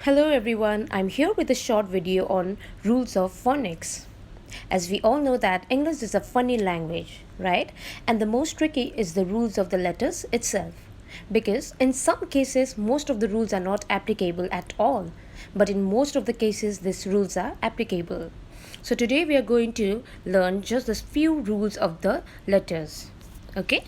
Hello everyone, I'm here with a short video on rules of phonics. As we all know that English is a funny language, right? And the most tricky is the rules of the letters itself. Because in some cases, most of the rules are not applicable at all. But in most of the cases, these rules are applicable. So today we are going to learn just a few rules of the letters. Okay?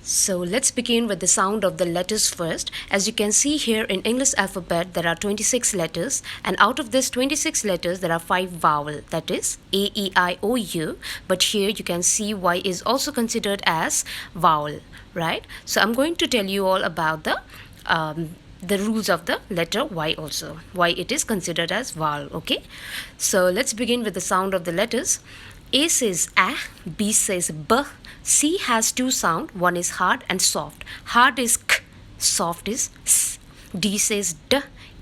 So let's begin with the sound of the letters first. As you can see here in English alphabet, there are 26 letters, and out of this 26 letters, there are 5 vowel, that is A, E, I, O, U. But here you can see Y is also considered as vowel, right? So I'm going to tell you all about the rules of the letter Y also, why it is considered as vowel, okay? So let's begin with the sound of the letters. A says A, B says B, C has two sound, one is hard and soft. Hard is K, soft is S. D says D,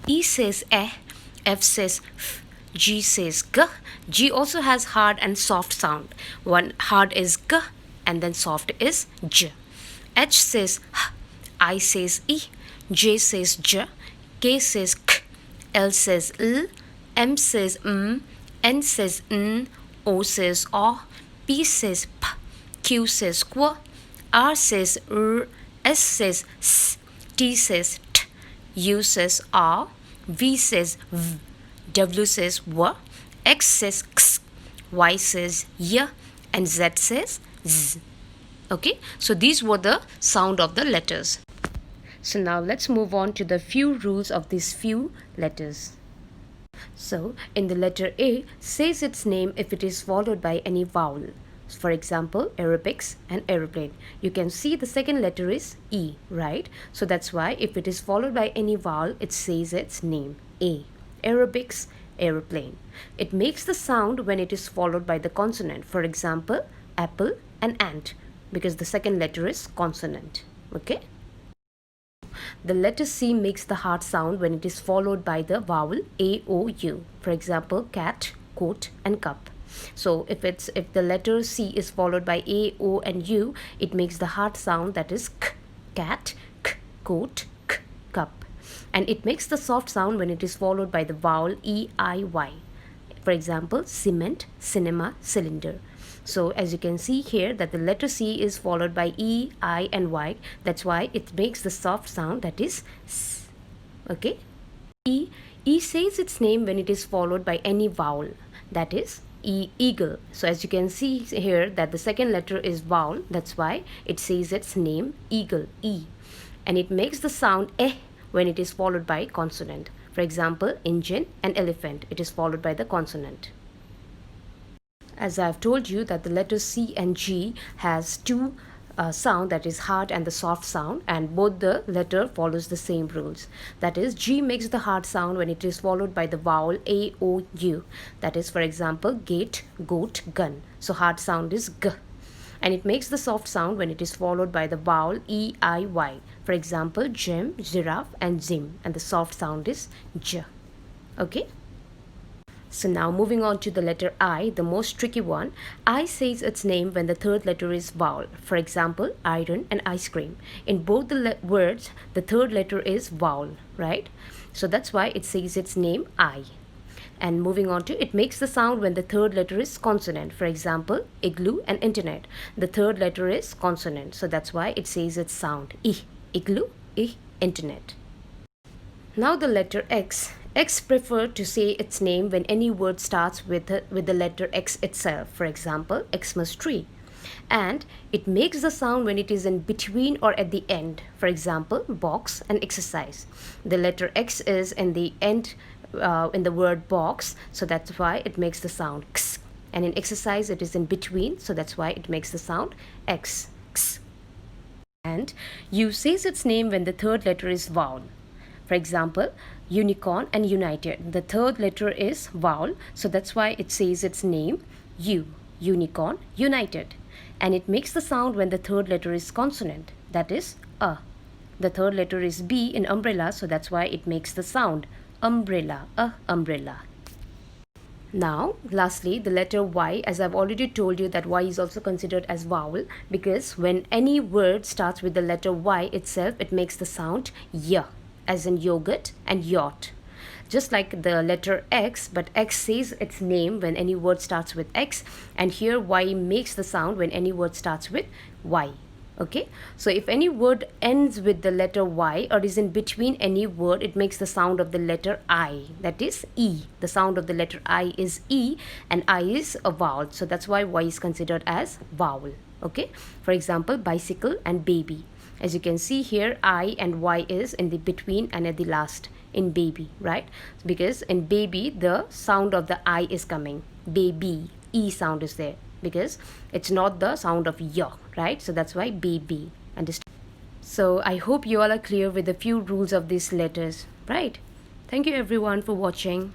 E says E, F says F, G says G. G also has hard and soft sound. One hard is G and then soft is J. H says H, I says E, J says J, K says K, L says L, M says M, N says N, O says O, P says P, Q says Qu, R says R, S says S, T says T, U says R, V says V, W says W, X says X, Y says Y, and Z says Z. Okay, so these were the sound of the letters. So now let's move on to the few rules of these few letters. So, in the letter A, says its name if it is followed by any vowel. For example, aerobics and aeroplane. You can see the second letter is E, right? So that's why if it is followed by any vowel, it says its name, A. Aerobics, aeroplane. It makes the sound when it is followed by the consonant. For example, apple and ant, because the second letter is consonant. Okay? The letter C makes the hard sound when it is followed by the vowel A, O, U. For example, cat, coat, and cup. So if the letter C is followed by A, O, and U, it makes the hard sound, that is K, cat, K, coat, K, cup. And it makes the soft sound when it is followed by the vowel E, I, Y. For example, cement, cinema, cylinder. So as you can see here that the letter C is followed by E, I, and Y. That's why it makes the soft sound, that is S. Okay? E says its name when it is followed by any vowel. That is eagle. So as you can see here that the second letter is vowel. That's why it says its name, eagle, E. And it makes the sound eh when it is followed by consonant. For example, engine and elephant. It is followed by the consonant. As I've told you that the letters C and G has two sound, that is hard and the soft sound, and both the letter follows the same rules. That is, G makes the hard sound when it is followed by the vowel A, O, U. That is, for example, gate, goat, gun. So hard sound is G. And it makes the soft sound when it is followed by the vowel E, I, Y. For example, gem, giraffe, and zim. And the soft sound is J. Okay? So now moving on to the letter I, the most tricky one. I says its name when the third letter is vowel. For example, iron and ice cream. In both the words, the third letter is vowel, right? So that's why it says its name I. And moving on to, it makes the sound when the third letter is consonant. For example, igloo and internet. The third letter is consonant. So that's why it says its sound, I. Igloo, I, internet. Now the letter X. X prefer to say its name when any word starts with the letter X itself. For example, Xmas tree. And it makes the sound when it is in between or at the end. For example, box and exercise. The letter X is in the end in the word box, so that's why it makes the sound X. And in exercise, it is in between, so that's why it makes the sound X. X. And U says its name when the third letter is vowel. For example, unicorn and united. The third letter is vowel, so that's why it says its name, U, unicorn, united. And it makes the sound when the third letter is consonant, that is A. The third letter is B in umbrella, so that's why it makes the sound umbrella, a umbrella. Now, lastly, the letter Y, as I've already told you that Y is also considered as vowel because when any word starts with the letter Y itself, it makes the sound Y. as in yogurt and yacht. Just like the letter X, but X says its name when any word starts with X, and here Y makes the sound when any word starts with Y. Okay, so if any word ends with the letter Y or is in between any word, it makes the sound of the letter I, that is E. The sound of the letter I is E, and I is a vowel, so that's why Y is considered as vowel. Okay, for example, bicycle and baby. As you can see here, I and Y is in the between and at the last in baby, right? Because in baby, the sound of the I is coming. Baby, E sound is there because it's not the sound of Y, right? So that's why baby. Understand? So I hope you all are clear with a few rules of these letters, right? Thank you everyone for watching.